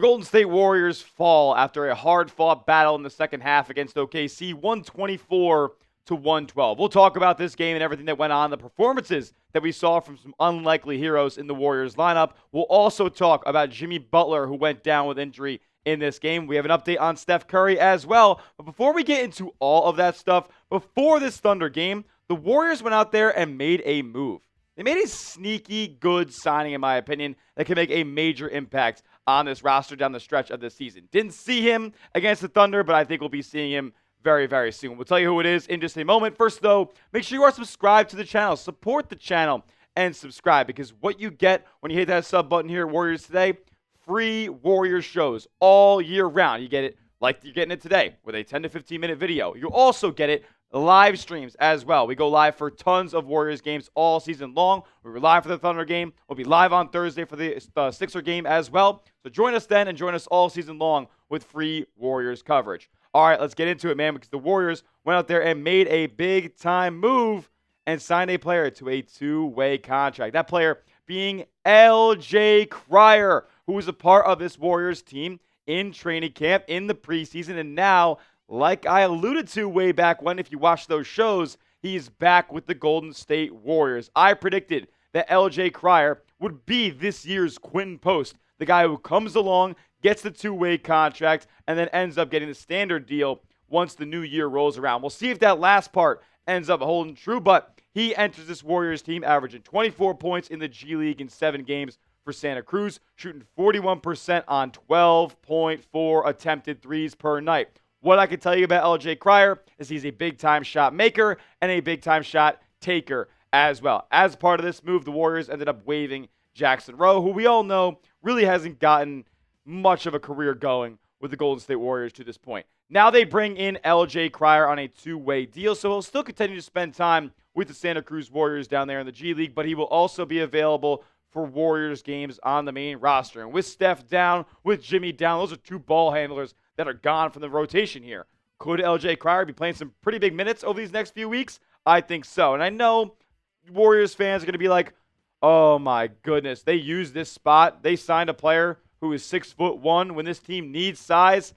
The Golden State Warriors fall after a hard-fought battle in the second half against OKC, 124 to 112. We'll talk about this game and everything that went on, the performances that we saw from some unlikely heroes in the Warriors lineup. We'll also talk about Jimmy Butler, who went down with injury in this game. We have an update on Seth Curry as well. But before we get into all of that stuff, before this Thunder game, the Warriors went out there and made a move. They made a sneaky good signing, in my opinion, that can make a major impact on this roster down the stretch of this season. Didn't see him against the Thunder, but I think we'll be seeing him very, very soon. We'll tell you who it is in just a moment. First, though, make sure you are subscribed to the channel. Support the channel and subscribe, because what you get when you hit that sub button here at Warriors Today, free Warriors shows all year round. You get it like you're getting it today with a 10 to 15-minute video. You'll also get it live streams as well. We go live for tons of Warriors games all season long. We were live for the Thunder game. We'll be live on Thursday for the Sixer game as well. So join us then and join us all season long with free Warriors coverage. All right, let's get into it, man, because the Warriors went out there and made a big-time move and signed a player to a two-way contract. That player being LJ Crier, who was a part of this Warriors team in training camp in the preseason, and now, like I alluded to way back when, if you watch those shows, he's back with the Golden State Warriors. I predicted that LJ Crier would be this year's Quinton Post, the guy who comes along, gets the two-way contract, and then ends up getting the standard deal once the new year rolls around. We'll see if that last part ends up holding true, but he enters this Warriors team averaging 24 points in the G League in 7 games for Santa Cruz, shooting 41% on 12.4 attempted threes per night. What I can tell you about LJ Crier is he's a big-time shot maker and a big-time shot taker as well. As part of this move, the Warriors ended up waiving Jackson Rowe, who we all know really hasn't gotten much of a career going with the Golden State Warriors to this point. Now they bring in LJ Crier on a two-way deal, so he'll still continue to spend time with the Santa Cruz Warriors down there in the G League, but he will also be available for Warriors games on the main roster. And with Steph down, with Jimmy down, those are two ball handlers that are gone from the rotation here. Could LJ Crier be playing some pretty big minutes over these next few weeks? I think so. And I know Warriors fans are going to be like, oh my goodness, they used this spot. They signed a player who is 6'1" when this team needs size.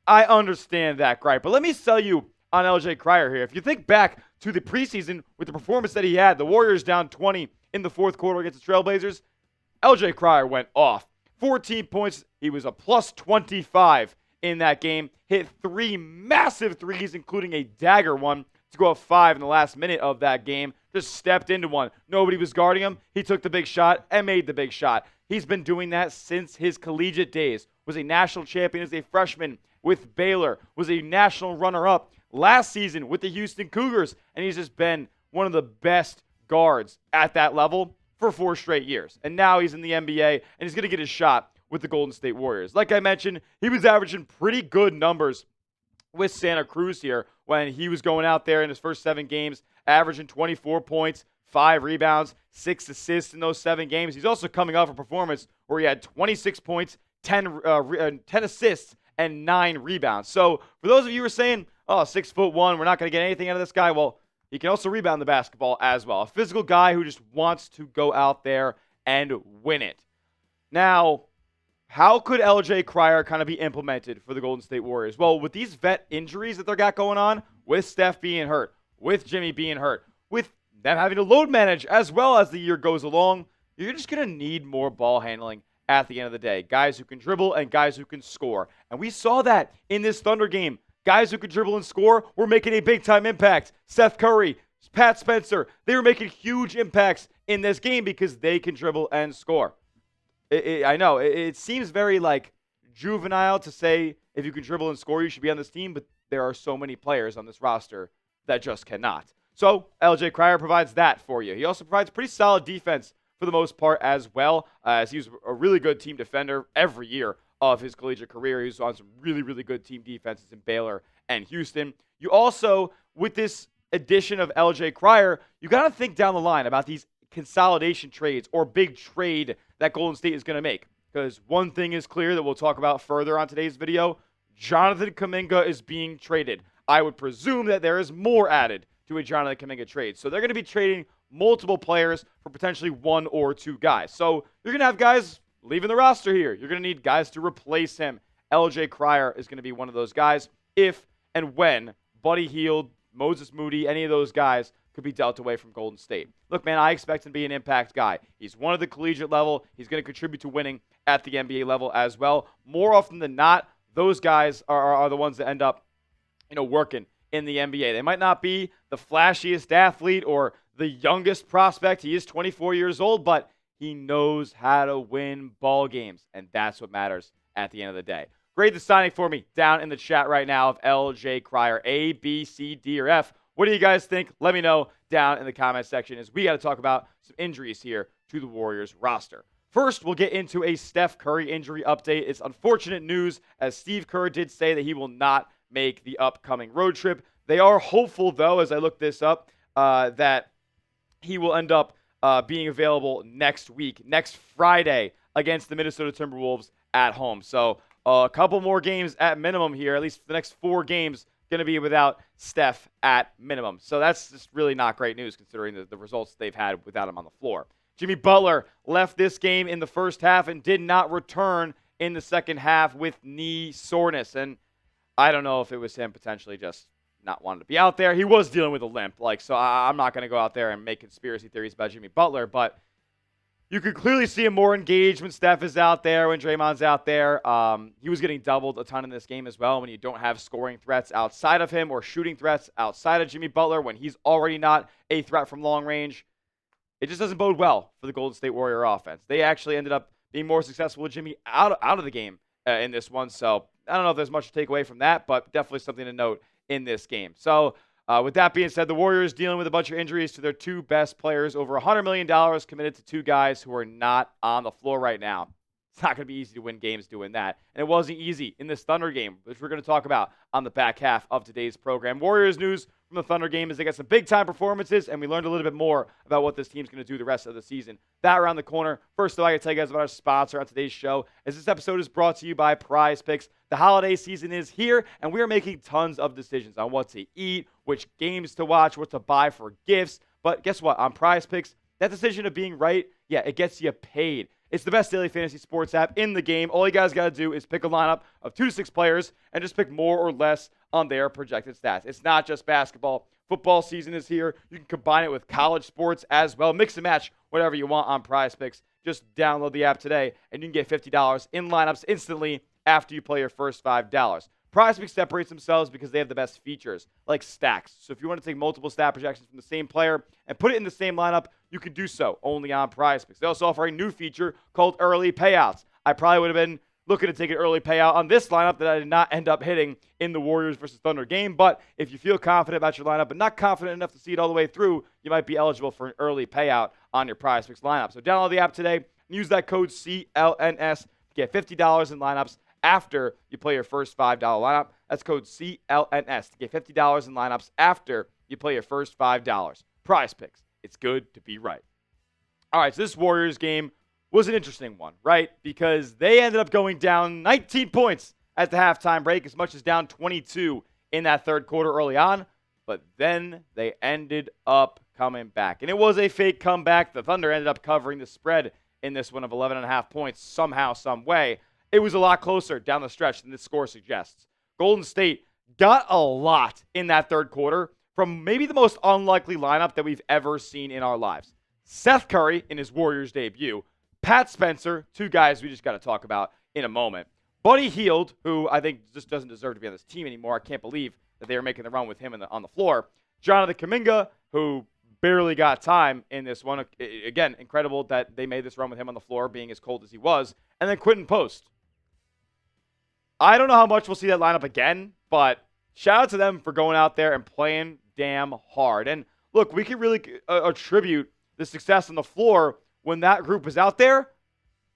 I understand that, gripe. But let me sell you on LJ Crier here. If you think back to the preseason with the performance that he had, the Warriors down 20 in the fourth quarter against the Trailblazers, LJ Crier went off. 14 points. He was a plus 25 in that game. Hit 3 massive threes, including a dagger one to go up 5 in the last minute of that game. Just stepped into one. Nobody was guarding him. He took the big shot and made the big shot. He's been doing that since his collegiate days. Was a national champion as a freshman with Baylor. Was a national runner-up last season with the Houston Cougars. And he's just been one of the best guards at that level for 4 straight years. And now he's in the NBA, and he's going to get his shot with the Golden State Warriors. Like I mentioned, he was averaging pretty good numbers with Santa Cruz here when he was going out there in his first 7 games, averaging 24 points, 5 rebounds, 6 assists in those 7 games. He's also coming off a performance where he had 26 points, 10 assists, and 9 rebounds. So for those of you who are saying, oh, 6'1", we're not going to get anything out of this guy, well, he can also rebound the basketball as well. A physical guy who just wants to go out there and win it. Now, how could LJ Crier kind of be implemented for the Golden State Warriors? Well, with these vet injuries that they got going on, with Steph being hurt, with Jimmy being hurt, with them having to load manage as well as the year goes along, you're just going to need more ball handling at the end of the day. Guys who can dribble and guys who can score. And we saw that in this Thunder game. Guys who could dribble and score were making a big-time impact. Seth Curry, Pat Spencer, they were making huge impacts in this game because they can dribble and score. I know, it seems very, juvenile to say if you can dribble and score, you should be on this team, but there are so many players on this roster that just cannot. So, LJ Crier provides that for you. He also provides pretty solid defense for the most part as well, as he's a really good team defender every year of his collegiate career. He's on some really, really good team defenses in Baylor and Houston. You also, with this addition of LJ Crier, you got to think down the line about these consolidation trades or big trade that Golden State is going to make. Because one thing is clear that we'll talk about further on today's video, Jonathan Kuminga is being traded. I would presume that there is more added to a Jonathan Kuminga trade. So they're going to be trading multiple players for potentially 1 or 2 guys. So you're going to have guys leaving the roster here. You're going to need guys to replace him. LJ Crier is going to be one of those guys if and when Buddy Hield, Moses Moody, any of those guys could be dealt away from Golden State. Look, man, I expect him to be an impact guy. He's one at the collegiate level. He's going to contribute to winning at the NBA level as well. More often than not, those guys are the ones that end up, working in the NBA. They might not be the flashiest athlete or the youngest prospect. He is 24 years old, but he knows how to win ball games, and that's what matters at the end of the day. Grade the signing for me down in the chat right now of LJ Crier, A, B, C, D, or F. What do you guys think? Let me know down in the comment section as we got to talk about some injuries here to the Warriors roster. First, we'll get into a Steph Curry injury update. It's unfortunate news, as Steve Kerr did say that he will not make the upcoming road trip. They are hopeful, though, as I look this up, that he will end up being available next week, next Friday, against the Minnesota Timberwolves at home. So a couple more games at minimum here, at least the next 4 games, going to be without Steph at minimum. So that's just really not great news considering the results they've had without him on the floor. Jimmy Butler left this game in the first half and did not return in the second half with knee soreness. And I don't know if it was him potentially just not wanting to be out there. He was dealing with a limp. So I'm not going to go out there and make conspiracy theories about Jimmy Butler, but you could clearly see him more engaged when Steph is out there, when Draymond's out there. He was getting doubled a ton in this game as well when you don't have scoring threats outside of him or shooting threats outside of Jimmy Butler when he's already not a threat from long range. It just doesn't bode well for the Golden State Warrior offense. They actually ended up being more successful with Jimmy out of the game in this one. So I don't know if there's much to take away from that, but definitely something to note in this game. So with that being said, the Warriors dealing with a bunch of injuries to their 2 best players, over $100 million committed to 2 guys who are not on the floor right now. It's not going to be easy to win games doing that. And it wasn't easy in this Thunder game, which we're going to talk about on the back half of today's program. Warriors news from the Thunder game is they got some big-time performances, and we learned a little bit more about what this team's going to do the rest of the season. That around the corner. First, though, I got to tell you guys about our sponsor on today's show, as this episode is brought to you by Prize Picks. The holiday season is here, and we are making tons of decisions on what to eat, which games to watch, what to buy for gifts. But guess what? On Prize Picks, that decision of being right, it gets you paid. It's the best daily fantasy sports app in the game. All you guys got to do is pick a lineup of 2 to 6 players and just pick more or less on their projected stats. It's not just basketball. Football season is here. You can combine it with college sports as well. Mix and match whatever you want on Prize Picks. Just download the app today, and you can get $50 in lineups instantly after you play your first $5. Prize Picks separates themselves because they have the best features, like stacks. So if you want to take multiple stat projections from the same player and put it in the same lineup, you can do so only on Prize Picks. They also offer a new feature called early payouts. I probably would have been looking to take an early payout on this lineup that I did not end up hitting in the Warriors versus Thunder game. But if you feel confident about your lineup but not confident enough to see it all the way through, you might be eligible for an early payout on your Prize Picks lineup. So download the app today and use that code CLNS to get $50 in lineups after you play your first $5 lineup. That's code CLNS to get $50 in lineups after you play your first $5. Prize Picks. It's good to be right. All right, so this Warriors game was an interesting one, right? Because they ended up going down 19 points at the halftime break, as much as down 22 in that third quarter early on. But then they ended up coming back. And it was a fake comeback. The Thunder ended up covering the spread in this one of 11.5 points somehow, some way. It was a lot closer down the stretch than this score suggests. Golden State got a lot in that third quarter from maybe the most unlikely lineup that we've ever seen in our lives. Seth Curry in his Warriors debut. Pat Spencer, 2 guys we just got to talk about in a moment. Buddy Hield, who I think just doesn't deserve to be on this team anymore. I can't believe that they were making the run with him on the floor. Jonathan Kuminga, who barely got time in this one. Again, incredible that they made this run with him on the floor, being as cold as he was. And then Quentin Post. I don't know how much we'll see that lineup again, but shout out to them for going out there and playing damn hard. And look, we can really attribute the success on the floor when that group was out there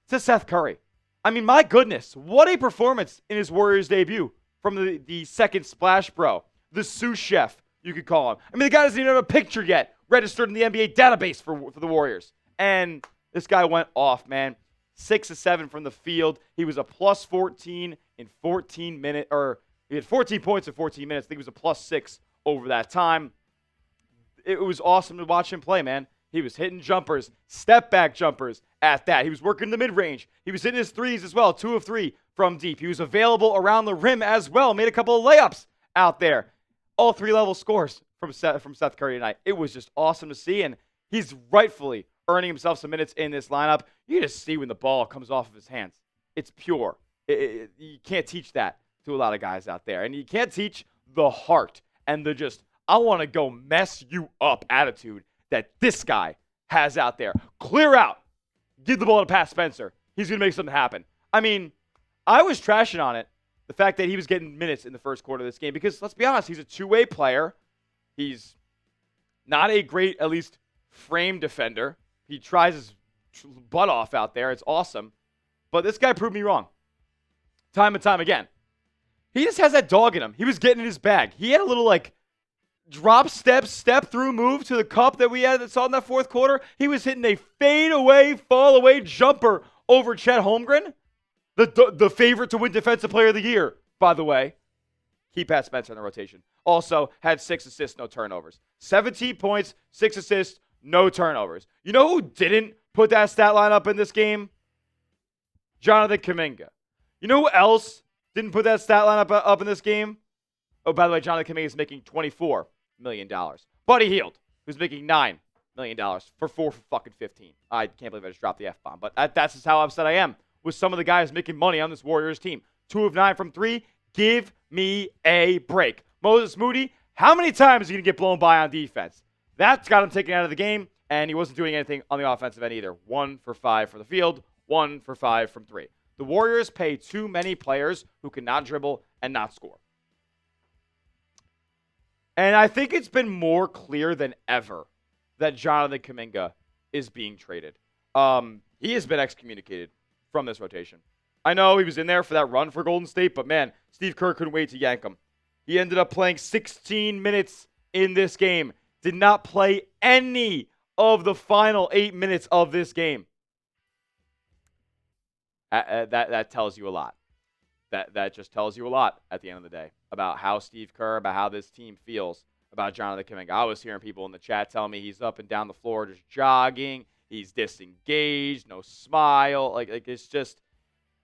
to Seth Curry. I mean, my goodness, what a performance in his Warriors debut from the second splash bro, the sous chef, you could call him. I mean, the guy doesn't even have a picture yet registered in the NBA database for the Warriors. And this guy went off, man. 6 of 7 from the field. He was a plus 14 in 14 minutes, or he had 14 points in 14 minutes. I think he was a plus 6 over that time. It was awesome to watch him play, man. He was hitting jumpers, step back jumpers at that. He was working the mid-range. He was hitting his threes as well, 2 of 3 from deep. He was available around the rim as well, made a couple of layups out there. All 3-level scores from Seth Curry tonight. It was just awesome to see, and he's rightfully earning himself some minutes in this lineup. You just see when the ball comes off of his hands. It's pure. You can't teach that to a lot of guys out there. And you can't teach the heart and the just, I want to go mess you up attitude that this guy has out there. Clear out. Give the ball to Pat Spencer. He's going to make something happen. I mean, I was trashing on it, the fact that he was getting minutes in the first quarter of this game, because let's be honest, he's a two-way player. He's not a great, at least, frame defender. He tries his butt off out there. It's awesome. But this guy proved me wrong. Time and time again. He just has that dog in him. He was getting in his bag. He had a little, drop step through move to the cup that we saw in that fourth quarter. He was hitting a fade away, fall away jumper over Chet Holmgren, the favorite to win Defensive Player of the Year, by the way. Keep Pat Spencer in the rotation. Also had 6 assists, no turnovers. 17 points, 6 assists, no turnovers. You know who didn't put that stat line up in this game? Jonathan Kuminga. You know who else didn't put that stat line up in this game? Oh, by the way, Jonathan Kuminga is making $24 million. Buddy Hield, who's making $9 million for 4 for fucking 15. I can't believe I just dropped the F-bomb, but that's just how upset I am with some of the guys making money on this Warriors team. 2 of 9 from 3. Give me a break. Moses Moody, how many times is he going to get blown by on defense? That's got him taken out of the game, and he wasn't doing anything on the offensive end either. 1 for 5 from the field, 1 for 5 from 3. The Warriors pay too many players who cannot dribble and not score. And I think it's been more clear than ever that Jonathan Kuminga is being traded. He has been excommunicated from this rotation. I know he was in there for that run for Golden State, but man, Steve Kerr couldn't wait to yank him. He ended up playing 16 minutes in this game. Did not play any of the final 8 minutes of this game. That tells you a lot. That just tells you a lot at the end of the day about how Steve Kerr, about how this team feels about Jonathan Kuminga. I was hearing people in the chat tell me he's up and down the floor just jogging. He's disengaged, no smile. Like it's just,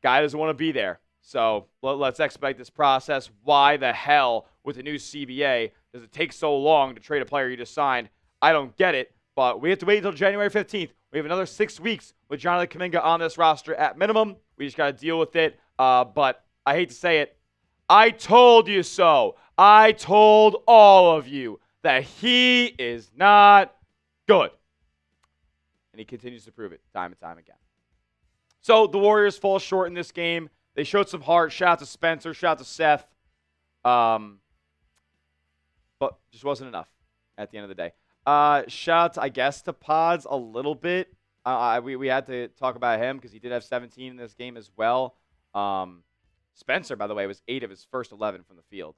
guy doesn't want to be there. So let's expedite this process. Why the hell, with the new CBA, does it take so long to trade a player you just signed? I don't get it, but we have to wait until January 15th. We have another 6 weeks with Jonathan Kuminga on this roster at minimum. We just got to deal with it. But I hate to say it. I told you so. I told all of you that he is not good. And he continues to prove it time and time again. So the Warriors fall short in this game. They showed some heart. Shout out to Spencer. Shout out to Seth. But just wasn't enough at the end of the day. Shout out, I guess, to Pods a little bit. We had to talk about him because he did have 17 in this game as well. Spencer, by the way, was 8 of his first 11 from the field.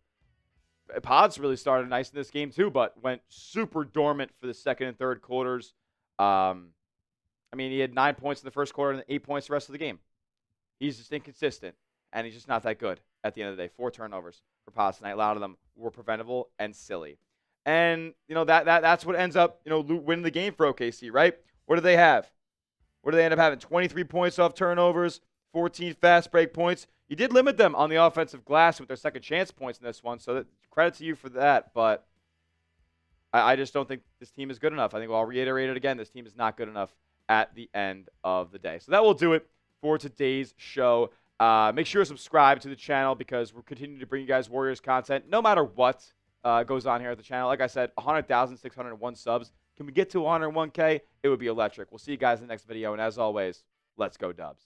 Pods really started nice in this game too, but went super dormant for the second and third quarters. He had 9 points in the first quarter and 8 points the rest of the game. He's just inconsistent, and he's just not that good at the end of the day. 4 turnovers for Pods tonight. A lot of them were preventable and silly. And, that's what ends up, winning the game for OKC, right? What do they have? What do they end up having? 23 points off turnovers, 14 fast break points. You did limit them on the offensive glass with their second chance points in this one, so credit to you for that. But I just don't think this team is good enough. I think I'll reiterate it again. This team is not good enough at the end of the day. So that will do it for today's show. Make sure to subscribe to the channel because we're continuing to bring you guys Warriors content no matter what goes on here at the channel. Like I said, 100,601 subs. Can we get to 101K? It would be electric. We'll see you guys in the next video. And as always, let's go Dubs.